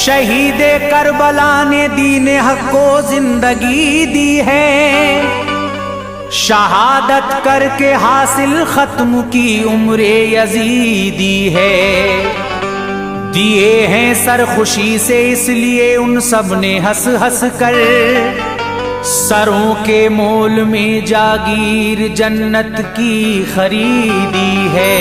शहीदे Karbala ने दीन हक को जिंदगी दी है। शहादत करके हासिल खत्म की उम्रे यजीदी है। दिए हैं सर खुशी से इसलिए उन सब ने हंस हंस कर सरों के मोल में जागीर जन्नत की खरीदी है।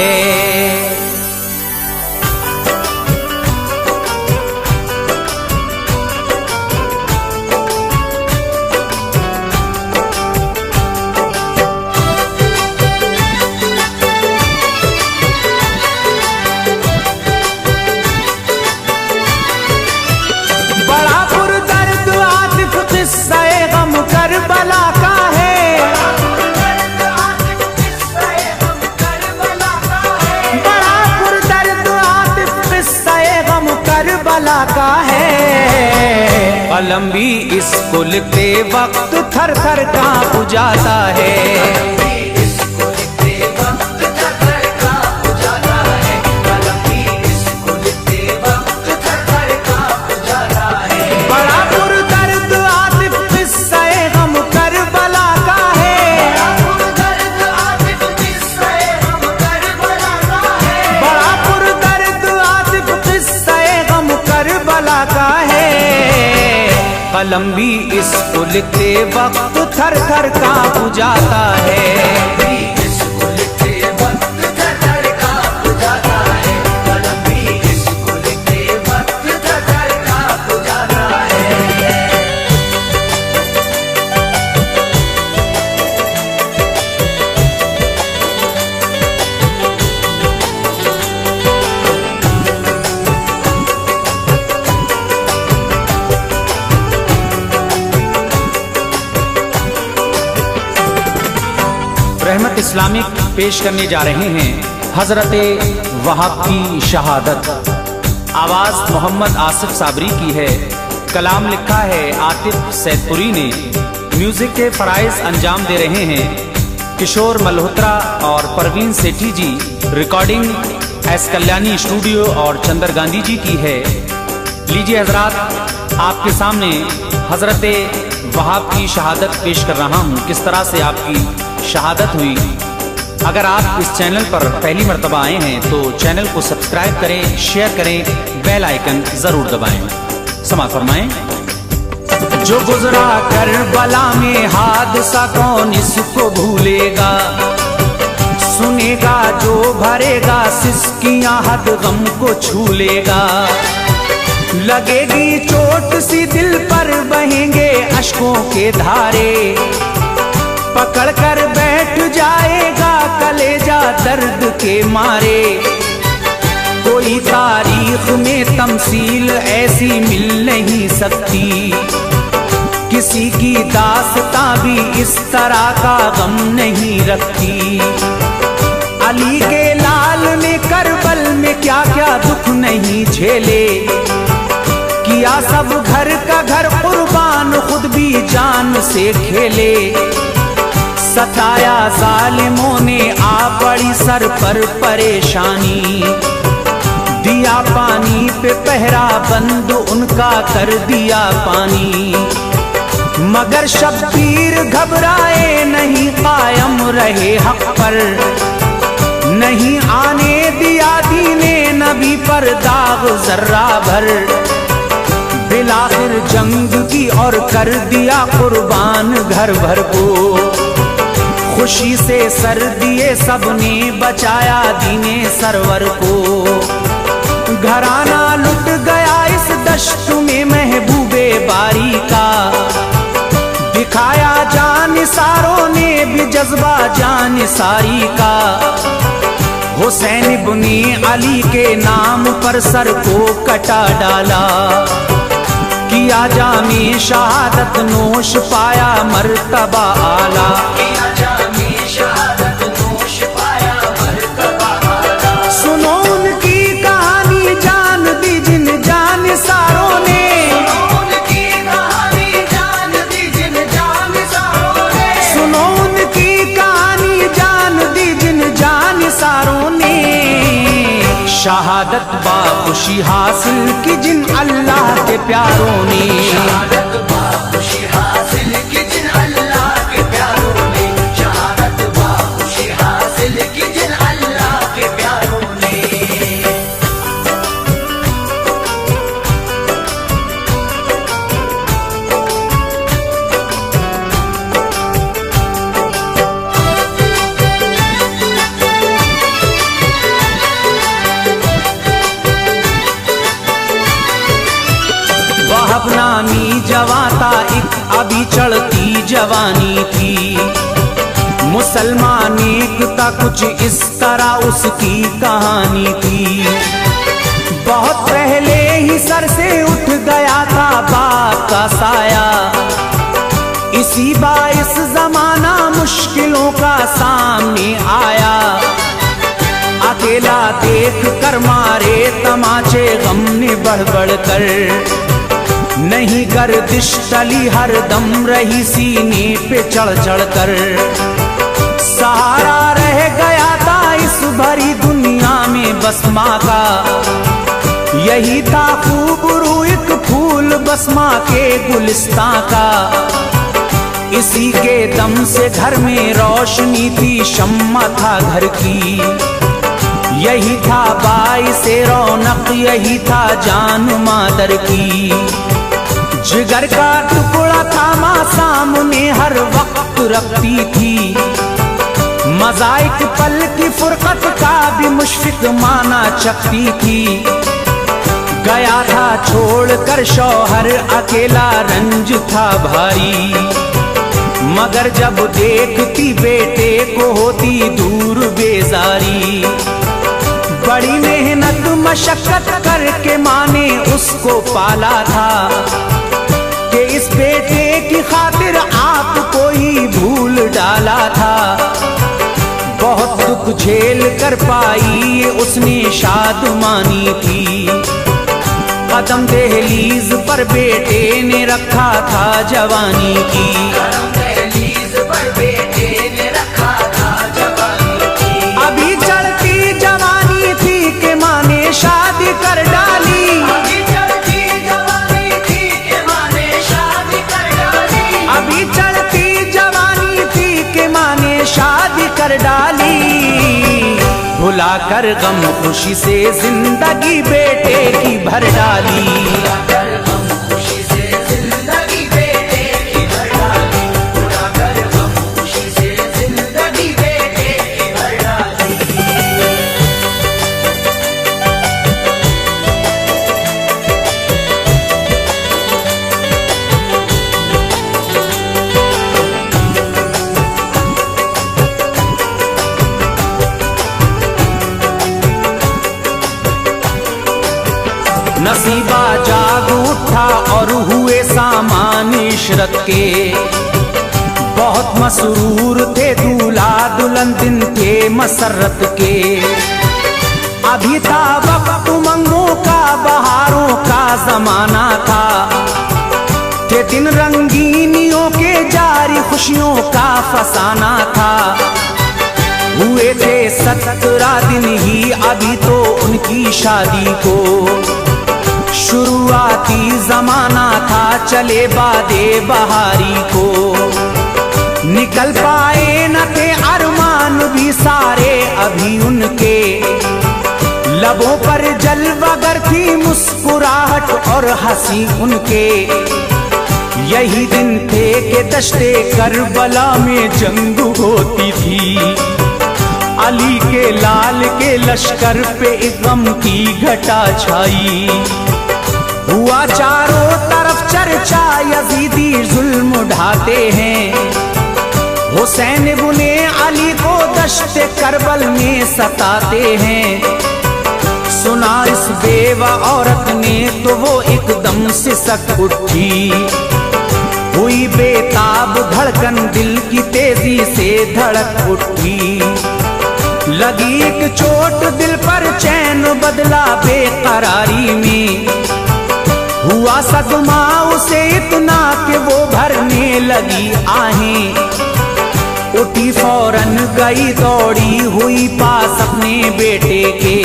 का है कलम भी इसको लिखते वक्त थर थर कांप जाता है। कलम भी इसको लिखते वक्त थर थर कांप जाता है। रहमत इस्लामिक पेश करने जा रहे हैं हजरते वहाब की शहादत। आवाज मोहम्मद आसिफ साबरी की है, कलाम लिखा है आतिफ सैदपुरी ने। म्यूजिक के फराइज अंजाम दे रहे हैं किशोर मल्होत्रा और परवीन सेठी जी। रिकॉर्डिंग एस कल्याणी स्टूडियो और चंदर गांधी जी की है। लीजिए हजरात, आपके सामने हजरते वहाब की शहादत पेश कर रहा हूँ। किस तरह से आपकी शहादत हुई। अगर आप इस चैनल पर पहली मर्तबा आए हैं तो चैनल को सब्सक्राइब करें, शेयर करें, बेल आइकन जरूर दबाएं। समाअत फरमाएं। जो गुजरा करबला में हादसा कौन इसको भूलेगा, सुनेगा जो भरेगा सिसकियां हद गम को छू लेगा। लगेगी चोट सी दिल पर बहेंगे अश्कों के धारे, पकड़ कर बैठ जाएगा कलेजा दर्द के मारे। कोई तारीख में तमसील ऐसी मिल नहीं सकती, किसी की दास्तां भी इस तरह का गम नहीं रखती। अली के लाल ने करबल में क्या क्या दुख नहीं झेले, किया सब घर का घर कुर्बान खुद भी जान से खेले। सताया जालिमों ने आ पड़ी सर पर परेशानी, दिया पानी पे पहरा बंद उनका कर दिया पानी। मगर शब्बीर घबराए नहीं, कायम रहे हक पर, नहीं आने दिया दीने नबी पर दाग जर्रा भर। बिलाखिर जंग की और कर दिया कुर्बान घर भर को, खुशी से सर दिए सबने बचाया दीने सरवर को। घराना लुट गया इस दश्त में महबूबे बारी का, दिखाया जानिसारों ने भी जज्बा जानिसारी का। हुसैन इब्ने अली के नाम पर सर को कटा डाला, किया जामे शहादत नोश पाया मर्तबा आला। सुनो उनकी कहानी जान दी जिन जानिसारों ने, सुनो उनकी कहानी जान दी जिन जानिसारों ने। शहादत बाखुशी हासिल की जिन अल्लाह प्यारों ने। शहादत बाखुशी हासिल की जिन अल्लाह के प्यारों ने, शहादत बाखुशी हासिल की जिन अल्लाह के प्यारों ने। वहब नामी जवाता एक अभी चढ़ती जवानी थी। मुसलमान एकता कुछ इस तरह उसकी कहानी थी। बहुत पहले ही सर से उठ गया था बाप का साया, इसी बाइस जमाना मुश्किलों का सामने आया। अकेला देख कर मारे तमाचे गम ने बढ़ बढ़ कर, नहीं गर्दिश टली हर दम रही सीने पे चढ़ चढ़ कर। सहारा रह गया था इस भरी दुनिया में बस माँ का, यही था खूबरू एक फूल बस माँ के गुलिस्तां का। इसी के दम से घर में रोशनी थी, शम्मा था घर की, यही था बाइसे रौनक, यही था जान मादर की। जिगर का टुकड़ा था माँ सामने हर वक्त रखती थी, मजाइक पल की फुरकत का भी मुशफिक माना चखती थी। गया था छोड़ कर शौहर अकेला रंज था भारी, मगर जब देखती बेटे को होती दूर बेजारी। बड़ी मेहनत मशक्कत करके माँ ने उसको पाला था, कि इस बेटे की खातिर आपको ही भूल डाला था। बहुत दुख झेल कर पाई ये उसने शादमानी थी, कदम दहलीज पर बेटे ने रखा था जवानी की। कदम दहलीज पर बेटे ने रखा था जवानी की। अभी चढ़ती जवानी थी कि माँ ने शादी कर डाली, अभी चढ़ती जवानी थी कि माँ ने शादी कर डाली। अभी चढ़ती जवानी थी कि माँ ने शादी कर डाली। भुला कर गम खुशी से जिंदगी बेटे की भर डाली। कर गम खुशी से जिंदगी बेटे की भर डाली, भुला कर गम खुशी से जिंदगी बेटे की भर डाली। नसीबा जाग उठा और हुए सामान इशरत के, बहुत मसरूर थे दूल्हा दुल्हन दिन थे मसरत के। अभी था वक्त उमंगों का बहारों का जमाना था, थे दिन रंगीनियों के जारी खुशियों का फसाना था। हुए थे 17 दिन ही अभी तो उनकी शादी को, शुरुआती जमाना था चले बादे बहारी को। निकल पाए न थे अरमान भी सारे अभी उनके, लबों पर जलवागर थी मुस्कुराहट और हंसी उनके। यही दिन थे कि दश्ते करबला में जंग होती थी, अली के लाल के लश्कर पे गम की घटा छाई। हुआ चारों तरफ चर्चा यजीदी जुल्म ढाते हैं, हुसैन बुने अली को दश्ते करबल में सताते हैं। सुना इस बेवा औरत ने तो वो एकदम से सक उठी, हुई बेताब धड़कन दिल की तेजी से धड़क उठी। लगी एक चोट दिल पर चैन बदला बेकरारी में, हुआ सदमा उसे इतना कि वो भरने लगी आहें। उठी फौरन गई दौड़ी हुई पास अपने बेटे के,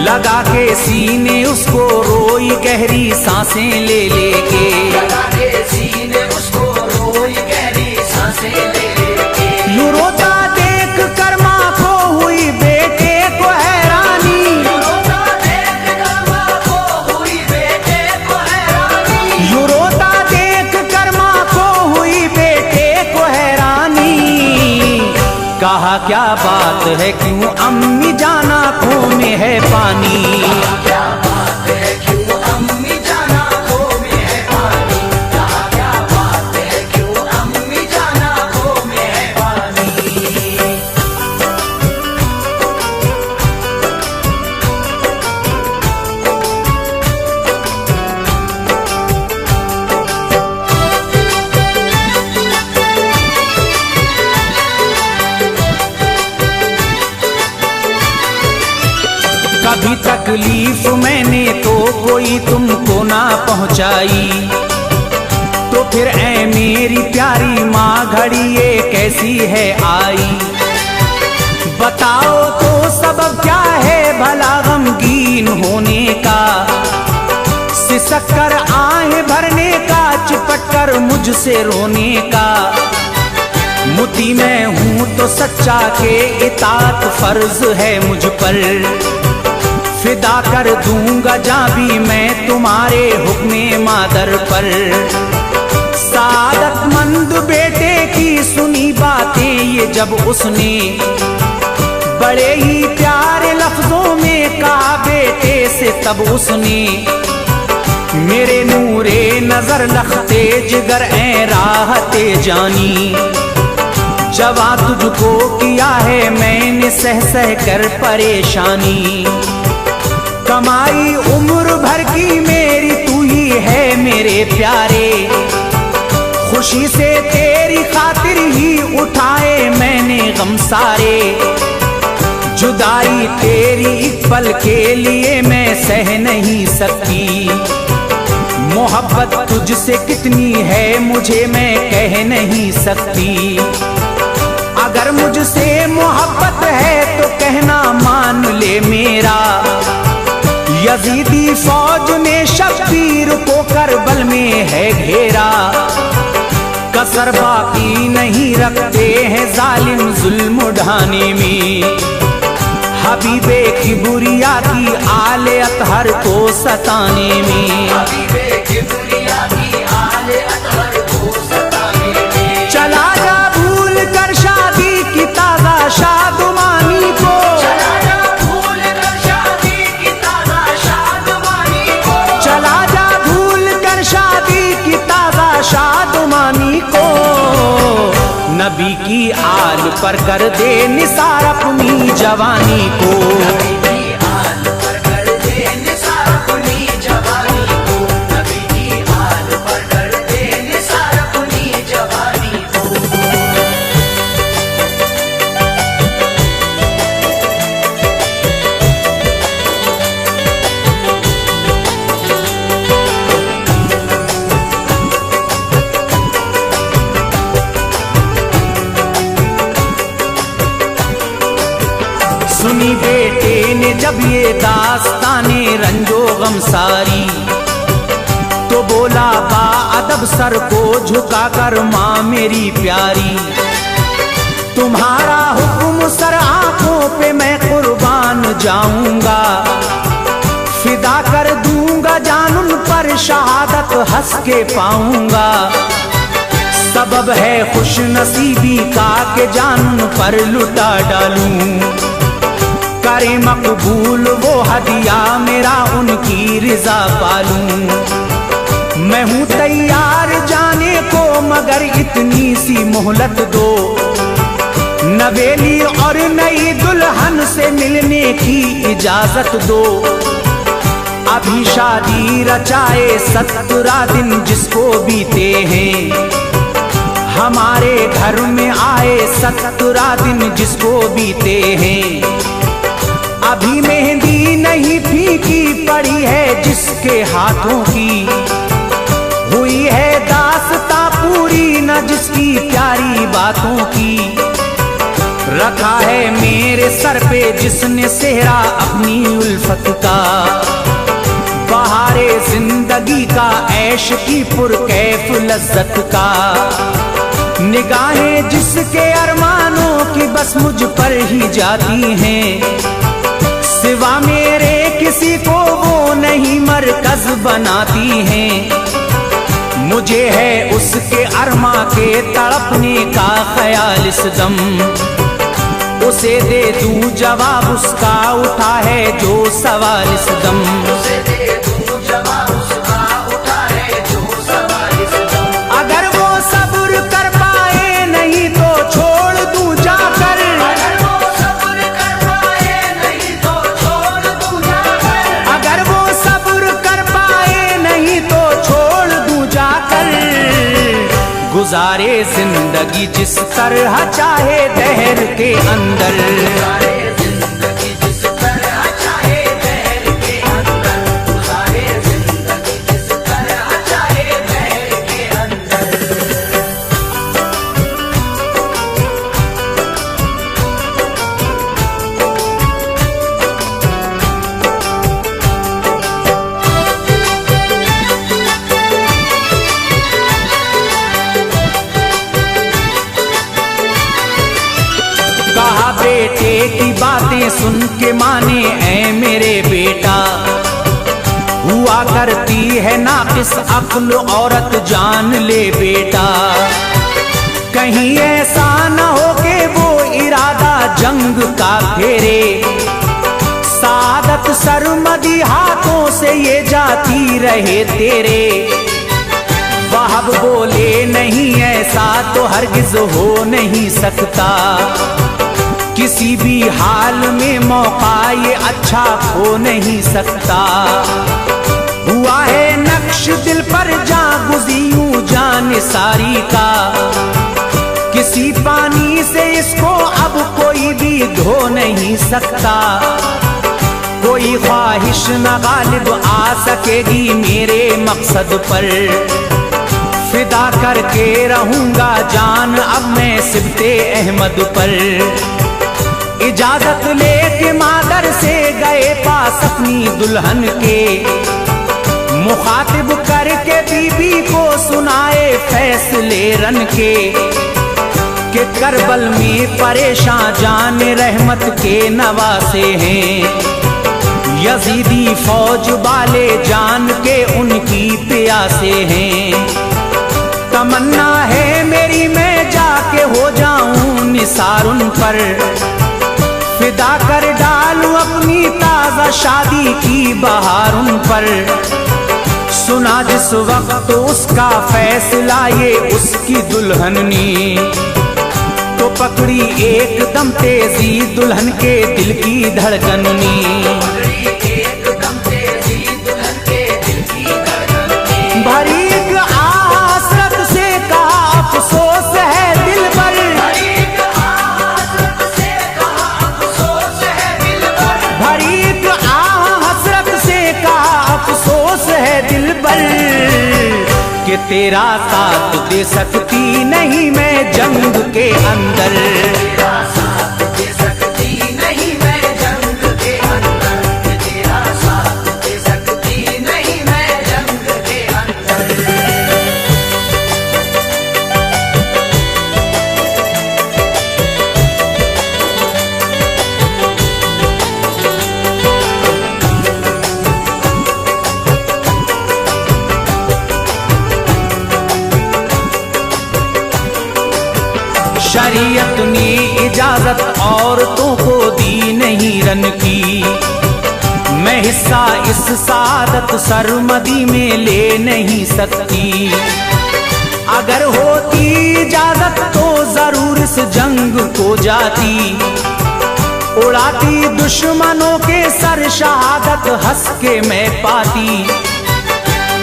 लगा के सीने उसको रोई गहरी सांसें ले लेके, लगा के सीने उसको रोई गहरी सांसें ले लेके। यूं रोता देख कर माँ को हुई बेटे को हैरानी, रोता देख कर माँ को हुई बेटे को हैरानी, यूं रोता देख कर माँ को हुई बेटे को हैरानी। कहा क्या बात है क्यों अम्मी जान आँखों में है पानी, क्या बात है क्यों अम्मी जान आँखों में है पानी, क्या बात है क्यों अम्मी जान आँखों में है पानी। कभी तकलीफ मैंने तो कोई तुमको ना पहुंचाई, तो फिर ऐ मेरी प्यारी माँ घड़ी ये कैसी है आई। बताओ तो सबब क्या है भला गमगीन होने का, सिसक कर आहें भरने का, चिपट कर मुझसे रोने का। मुती मैं हूँ तो सच्चा के इताअत फर्ज है मुझ पर, फिदा कर दूंगा जहाँ भी मैं तुम्हारे हुक्मे मादर पर। सादतमंद बेटे की सुनी बातें ये जब उसने, बड़े ही प्यारे लफ्जों में कहा बेटे से तब उसने। मेरे नूरे नजर लखते जिगर ऐ राहते जानी, जवा तुझको किया है मैंने सह सह कर परेशानी। कमाई उम्र भर की मेरी तू ही है मेरे प्यारे, खुशी से तेरी खातिर ही उठाए मैंने गम सारे। जुदाई तेरी एक पल के लिए मैं सह नहीं सकती, मोहब्बत तुझसे कितनी है मुझे मैं कह नहीं सकती। अगर मुझसे मोहब्बत है तो कहना मान ले मेरा, यजीदी फौज ने शब्बीर को करबल में है घेरा। कसर बाकी नहीं रखते हैं जालिम जुल्म ढाने में, हबीबे किबरिया की आले अतहर को सताने में। हबीबे किबरिया की आले अतहर को सताने में। चला जा भूल कर शादी की ताज़ा शादमानी को, चला जा भूल कर शादी की ताज़ा शादमानी को, चला जा भूल कर शादी की ताज़ा शादमानी को। नबी की आल पर कर दे निसार अपनी जवानी को, नबी की आल पर कर दे निसार अपनी जवानी को, नबी की आल पर कर दे निसार अपनी जवानी को। सुनी बेटे ने जब ये दास्ताने रंजो गम सारी, तो बोला बा अदब सर को झुका कर माँ मेरी प्यारी। तुम्हारा हुक्म सर आंखों पे मैं कुर्बान जाऊंगा, फिदा कर दूंगा जान उन पर शहादत हंस के पाऊंगा। सबब है खुश नसीबी का के जान उन पर लुटा डालूं, करे मकबूल वो हदिया मेरा उनकी रिजा पालूं। मैं हूँ तैयार जाने को मगर इतनी सी मोहलत दो, नवेली और नई दुल्हन से मिलने की इजाजत दो। अभी शादी रचाए 17 दिन जिसको बीते हैं, हमारे घर में आए 17 दिन जिसको बीते हैं। अभी मेहंदी नहीं फीकी पड़ी है जिसके हाथों की, हुई है दास्तां पूरी न जिसकी प्यारी बातों की। रखा है मेरे सर पे जिसने सेहरा अपनी उल्फत का, बहारे जिंदगी का ऐश की पुरकैफ लज्जत का। निगाहें जिसके अरमानों की बस मुझ पर ही जाती हैं, सिवा मेरे किसी को वो नहीं मरकज बनाती हैं। मुझे है उसके अरमा के तड़पने का ख्याल इस दम, उसे दे दूं जवाब उसका उठा है जो सवाल इस दम। उसे दे दूं जवाब उसका उठा है जो सवाल इस दम। अगर वो सब्र कर पाए नहीं तो छोड़ दूं जाकर, अगर वो सब्र कर पाए नहीं तो छोड़ दूं जाकर, अगर वो सब्र कर पाए नहीं तो छोड़ दूं जाकर। गुजारे जिंदगी जिस तरह चाहे दहर के अंदर, गुजारे जिंदगी जिस तरह चाहे दहर के अंदर, गुजारे जिंदगी जिस तरह चाहे दहर के अंदर। कहा बेटे की बातें सुन के माने ऐ मेरे बेटा, हुआ करती है नाकिस अक्ल औरत जान ले बेटा। कहीं ऐसा न हो कि वो इरादा जंग का फेरे, सादत सरमदी हाथों से ये जाती रहे तेरे। वहाब बोले नहीं ऐसा तो हरगिज हो नहीं सकता, किसी भी हाल में मौका ये अच्छा हो नहीं सकता। हुआ है नक्श दिल पर जा गुज़ियूं जान सारी का, किसी पानी से इसको अब कोई भी धो नहीं सकता। कोई ख्वाहिश न गालिब आ सकेगी मेरे मकसद पर, फिदा करके रहूंगा जान अब मैं सिबते अहमद पर। इजाजत लेके मादर से गए पास अपनी दुल्हन के, मुखातिब करके बीबी को सुनाए फैसले रन के, कि करबल में परेशान जान रहमत के नवासे हैं। यजीदी फौज वाले जान के उनकी प्यासे हैं। तमन्ना है मेरी मैं जाके हो जाऊं निसार उन पर, फिदा कर डालूं अपनी ताजा शादी की बहार उन पर। सुना जिस वक्त उसका फैसला ये उसकी दुल्हन ने, तो पकड़ी एकदम तेजी दुल्हन के दिल की धड़कन ने। भरी आसरत से कहा अफसोस है दिल पर, कि तेरा साथ दे सकती नहीं मैं जंग के अंदर। तेरा साथ दे सकती नहीं मैं जंग के अंदर, तेरा साथ दे सकती नहीं मैं जंग के अंदर। शरीयत ने इजाजत औरतों को दी नहीं रन की, मैं हिस्सा इस सादत सरमदी में ले नहीं सकती। अगर होती इजाजत तो जरूर इस जंग को जाती, उड़ाती दुश्मनों के सर शहादत हंस के मैं पाती।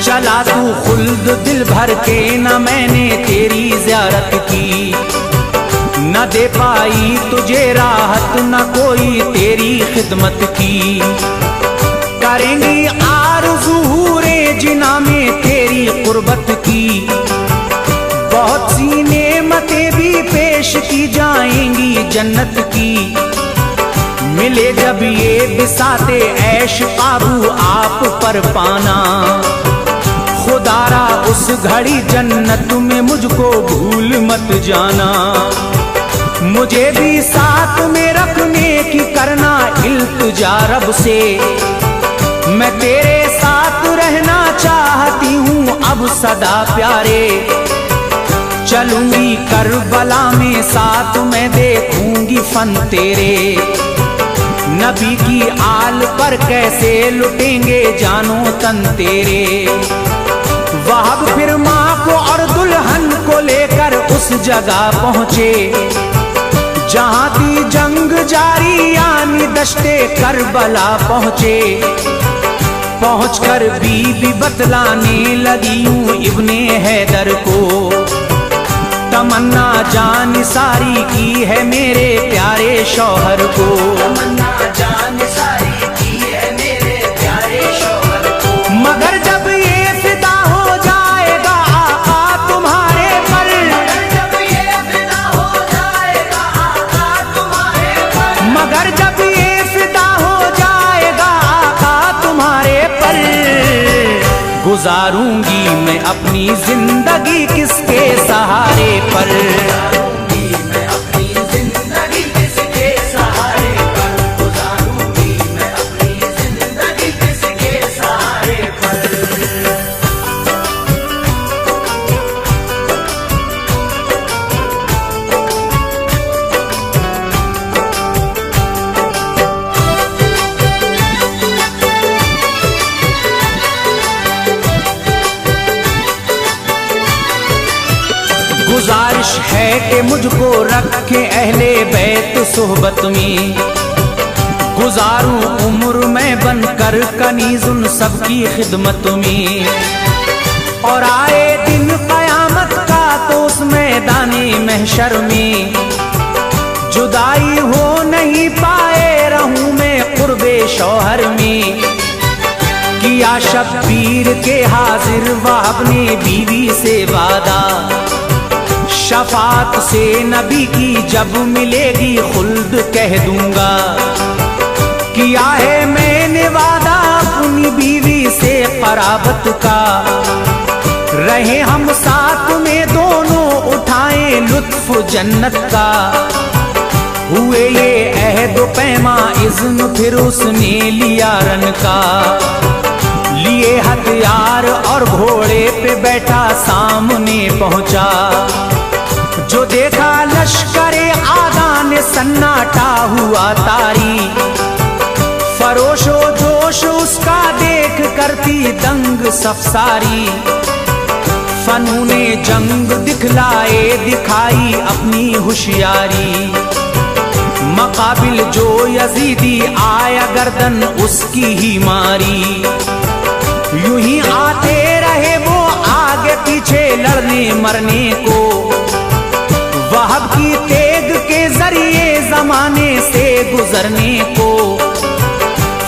चला तू खुल्द दिल भर के न मैंने तेरी ज़ियारत की, न दे पाई तुझे राहत न कोई तेरी खिदमत की। करेंगी आरज़ूरे जिना में तेरी कुर्बत की, बहुत सी नेमतें भी पेश की जाएंगी जन्नत की। मिले जब ये बिसाते ऐश काबू आप पर पाना, खुदारा उस घड़ी जन्नत में मुझको भूल मत जाना। मुझे भी साथ में रखने की करना इल्तिजा रब से, मैं तेरे साथ रहना चाहती हूँ अब सदा प्यारे। चलूंगी करबला में साथ मैं देखूंगी फन तेरे, नबी की आल पर कैसे लुटेंगे जानो तन तेरे। वहाब फिर माँ को और दुल्हन को लेकर उस जगह पहुँचे जहाँ थी जंग जारी, यानी दश्ते करबला पहुँचे। पहुँचकर बीबी बतलाने लगी हूँ इब्ने हैदर को, तमन्ना जान सारी की है मेरे प्यारे शौहर को। तमन्ना जान सारी की है मेरे प्यारे शौहर को। मगर जब ये फिदा हो जाएगा आका तुम्हारे पर, जब ये फिदा हो जाएगा आका तुम्हारे पर, मगर जब ये फिदा हो जाएगा आका तुम्हारे पर, गुजारूंगी मैं अपनी जिंदगी किसके सहारे पर। गुजारूंगी मैं अपनी जिंदगी किसके सहारे पर, गुजारूंगी मैं अपनी जिंदगी किसके सहारे पर। गुजारिश है कि मुझको रखे अहले बैत सोहबत में, गुजारूं उम्र में बनकर कनीजुन सबकी खिदमत में। और आए दिन कयामत का तो उस मैदाने महशर में, जुदाई हो नहीं पाए रहूं मैं कुर्बे शौहर में। किया शब्बीर के हाजिर वहाब ने बीवी से वादा, शफात से नबी की जब मिलेगी खुल्द कह दूंगा। किया है मैंने वादा अपनी बीवी से कराबत का, रहे हम साथ में दोनों उठाएं लुत्फ जन्नत का। हुए ये अहद पैमा इज़्न फिर उसने लिया रन का, लिए हथियार और घोड़े पे बैठा सामने पहुंचा। जो देखा लश्करे आगा ने सन्नाटा हुआ तारी, फरोशो जोश उसका देख करती दंग सफसारी। फनूने जंग दिखलाए दिखाई अपनी होशियारी, मकाबिल जो यजीदी आया गर्दन उसकी ही मारी। यूं ही आते रहे वो आगे पीछे लड़ने मरने को, वहाब की तेग के जरिए जमाने से गुजरने को।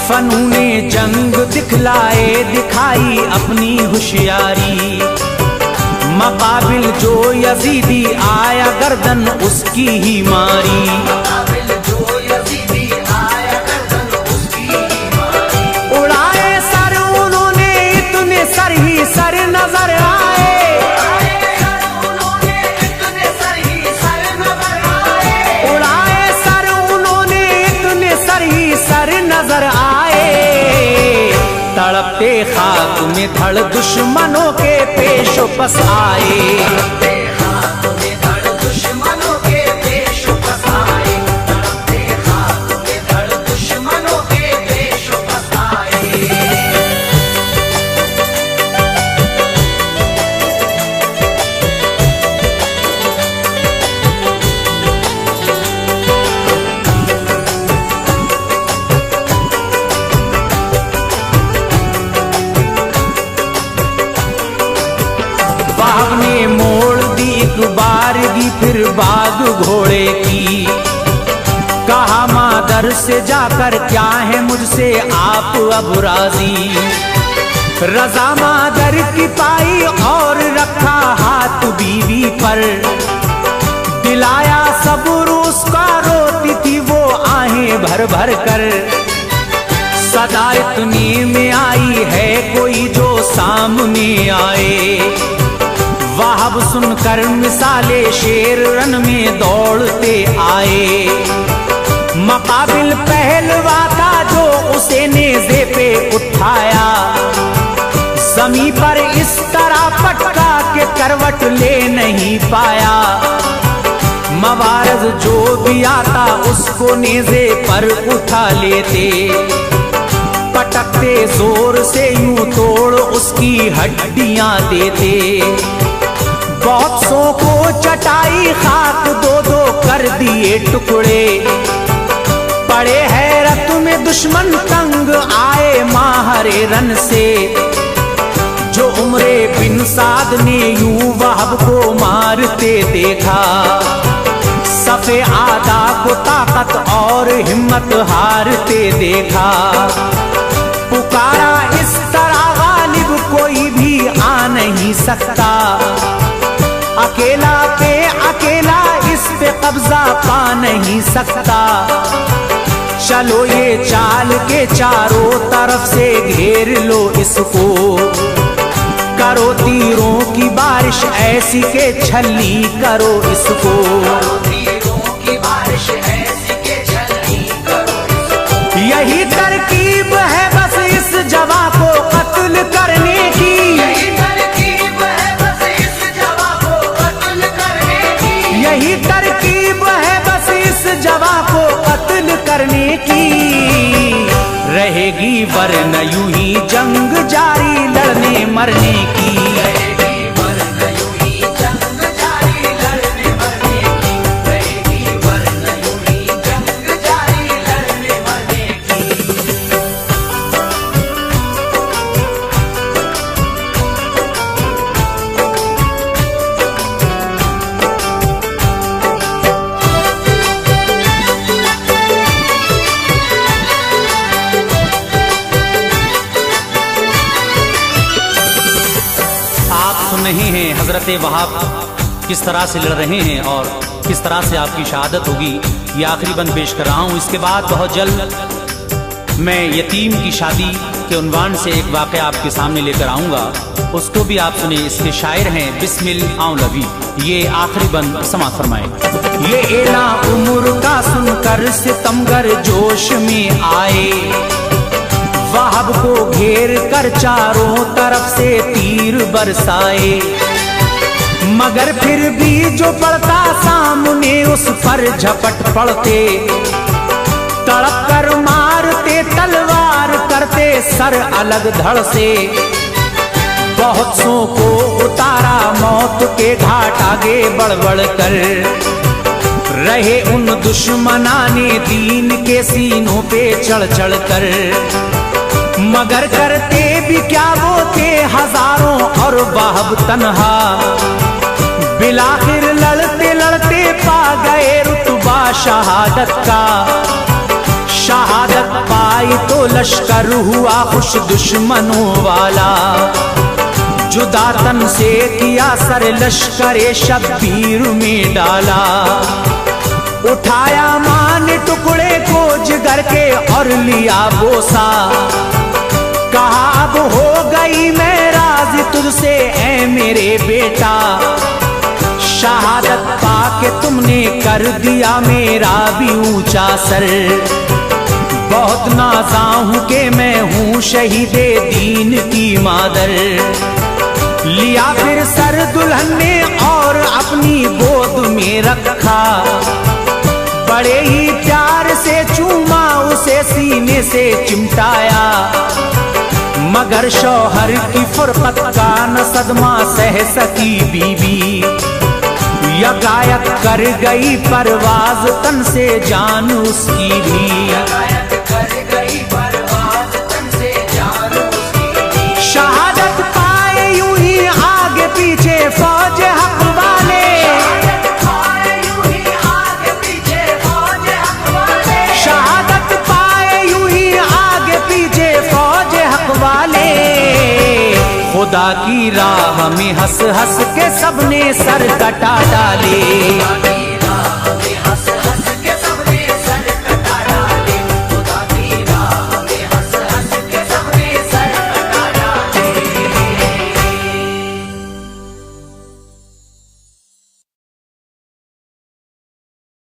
फनूने जंग दिखलाए दिखाई अपनी होशियारी, मकाबिल जो यजीदी आया गर्दन उसकी ही मारी। मकाबिल जो यजीदी आया गर्दन उसकी ही मारी। उड़ाए सर उन्होंने इतने सर ही सर नजर आए, उड़ाए सर उन्होंने इतने सर ही सर नजर आए। तड़पते खाक में धड़ दुश्मनों के पेशो पस आए। बाग ने मोड़ दी एक बारगी फिर बाग घोड़े की, कहा मादर से जाकर क्या है मुझसे आप अब राजी। रजा मादर की पाई और रखा हाथ बीवी पर, दिलाया सब्र उसका रो इतने में आई है कोई जो सामने आए। वहाब सुनकर मिसाले शेर रन में दौड़ते आए। मुकाबिल पहलवा था जो उसे नेज़े पे उठाया। जमीन पर इस तरह पटका के करवट ले नहीं पाया। मवारज जो भी आता उसको नेज़े पर उठा लेते। पटकते जोर से यूं तोड़ उसकी हड्डियां देते। बॉक्सों को चटाई खाक दो दो कर दिए टुकड़े। पड़े हैरत में दुश्मन तंग आए माहरे रन से। जो उमरे बिन साद ने यूं वहाब को मारते देखा। सफे आदा को ताकत और हिम्मत हारते देखा। पुकारा इस तरह गालिब कोई भी आ नहीं सकता। अकेला पे अकेला इस पे कब्जा पा नहीं सकता। चलो ये चाल के चारों तरफ से घेर लो इसको। करो तीरों की बारिश ऐसी के छलनी करो इसको। यही तरकीब है बस इस जवा को कत्ल करने की। यही तरकीब है बस इस जवा को कत्ल करने की। यही तरकीब है बस इस जवा को कत्ल करने की। रहेगी वरना यूं ही जंग जारी लड़ने मरने की। रहेगी वरना यूं ही जंग जारी लड़ने मरने की। रहेगी वरना यूं ही जंग जारी लड़ने मरने की। नहीं है हजरत वहाब किस तरह से लड़ रहे हैं और किस तरह से आपकी शहादत होगी, ये आखिरी बंद पेश कर रहा हूँ। इसके बाद बहुत जल्द मैं यतीम की शादी के उन्वान से एक वाक़या आपके सामने लेकर आऊँगा, उसको भी आप सुने। इसके शायर हैं बिस्मिल आउलवी। ये आखिरी बंद समाअत फरमाए। ये एला उम्र का सुनकर सितमगर जोश में आए। वहाब को घेर कर चारों तरफ से तीर बरसाए। मगर फिर भी जो पड़ता सामने उस पर झपट पड़ते। तड़प कर मारते तलवार करते सर अलग धड़ से। बहुत सौ को उतारा मौत के घाट आगे बढ़ बढ़ कर। रहे उन दुश्मनाने दीन के सीनों पे चढ़ चढ़ कर। मगर करते भी क्या वो थे हजारों और वहाब तन्हा। बिलाखिर लड़ते लड़ते पा गए रुतबा शहादत का। शहादत पाई तो लश्कर हुआ खुश दुश्मनों वाला। जुदा तन से किया सर लश्करे शब्बीर में डाला। उठाया मान टुकड़े को जिगर के और लिया बोसा। कहा अब हो गई मैं राज़ी तुझसे ऐ मेरे बेटा। शहादत पाके तुमने कर दिया मेरा भी ऊंचा सर। बहुत नाज़ा हूं कि मैं हूं शहीदे दीन की मादर। लिया फिर सर दुल्हन ने और अपनी गोद में रखा। बड़े ही प्यार से चूमा उसे सीने से चिमटाया। मगर शौहर की फुरकत का न सदमा सह सकी बीबी। यकायक कर गई परवाज तन से जान उसकी भी। शहादत पाए यूं ही आगे पीछे फौज हक वाले। शहादत पाए यूं ही आगे पीछे फौज हक वाले। खुदा की राह में हंस हंस के सबने सर कटा डाले।